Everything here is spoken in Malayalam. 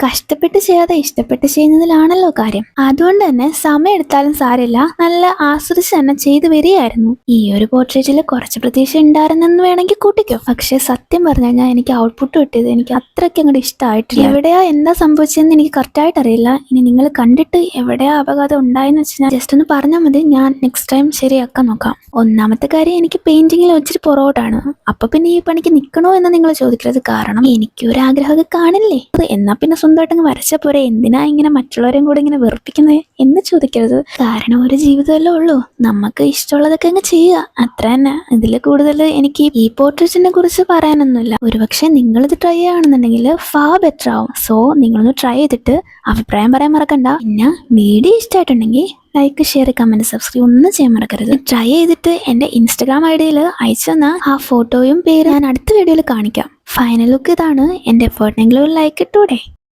കഷ്ടപ്പെട്ട് ചെയ്യാതെ ഇഷ്ടപ്പെട്ട് ചെയ്യുന്നതിലാണല്ലോ കാര്യം. അതുകൊണ്ട് തന്നെ സമയം എടുത്താലും സാരമില്ല, നല്ല ആസ്വദിച്ച് തന്നെ ചെയ്തു വരികയായിരുന്നു. ഈ ഒരു പോർട്രേറ്റിൽ കുറച്ച് പ്രതീക്ഷ ഉണ്ടായിരുന്നെന്ന് വേണമെങ്കിൽ കൂട്ടിക്കോ. പക്ഷെ സത്യം പറഞ്ഞു കഴിഞ്ഞാൽ എനിക്ക് ഔട്ട്പുട്ട് കിട്ടിയത് എനിക്ക് അത്രയ്ക്ക് അങ്ങോട്ട് ഇഷ്ടമായിട്ടില്ല. എവിടെയാ എന്താ സംഭവിച്ചതെന്ന് എനിക്ക് കറക്റ്റായിട്ട് അറിയില്ല. ഇനി നിങ്ങൾ കണ്ടിട്ട് എവിടെയാ അപകടം ഉണ്ടായെന്ന് വെച്ചാൽ ജസ്റ്റ് ഒന്ന് പറഞ്ഞാൽ മതി, ഞാൻ നെക്സ്റ്റ് ടൈം ശരിയാക്കാൻ നോക്കാം. ഒന്നാമത്തെ കാര്യം, എനിക്ക് പെയിന്റിങ്ങിൽ വെച്ചിട്ട് പുറകോട്ടാണ്. അപ്പൊ പിന്നെ ഈ പണിക്ക് നിൽക്കണോ എന്ന് നിങ്ങൾ ചോദിക്കരുത്. കാരണം എനിക്കൊരാഗ്രഹമൊക്കെ കാണില്ലേ. എന്നാ പിന്നെ സ്വന്തമായിട്ടങ്ങ് വരച്ച പോരെ, എന്തിനാ ഇങ്ങനെ മറ്റുള്ളവരെയും കൂടെ ഇങ്ങനെ വെറുപ്പിക്കുന്നത് എന്ന് ചോദിക്കരുത്. കാരണം ഒരു ജീവിതമല്ലേ ഉള്ളൂ, നമുക്ക് ഇഷ്ടമുള്ളതൊക്കെ അങ്ങ് ചെയ്യുക, അത്ര തന്നെ. ഇതിൽ കൂടുതൽ എനിക്ക് ഈ പോർട്രേറ്റിനെ കുറിച്ച് പറയാനൊന്നുമില്ല. ഒരുപക്ഷെ നിങ്ങളിത് ട്രൈ ചെയ്യുകയാണെന്നുണ്ടെങ്കിൽ ഫാർ ബെറ്റർ ആവും. സോ നിങ്ങളൊന്ന് ട്രൈ ചെയ്തിട്ട് അഭിപ്രായം പറയാൻ മറക്കണ്ട. പിന്നെ വീഡിയോ ഇഷ്ടമായിട്ടുണ്ടെങ്കിൽ ലൈക്ക്, ഷെയർ, കമന്റ്, സബ്സ്ക്രൈബ് ഒന്നും ചെയ്യാൻ മറക്കരുത്. ട്രൈ ചെയ്തിട്ട് എൻ്റെ ഇൻസ്റ്റഗ്രാം ഐഡിയിൽ അയച്ചു തന്ന ആ ഫോട്ടോയും പേര് ഞാൻ അടുത്ത വീഡിയോയിൽ കാണിക്കാം. ഫൈനൽ ലുക്ക് ഇതാണ്. എൻ്റെ എഫേർട്ടിനെങ്കിലും ലൈക്ക് ഇട്ടൂടെ.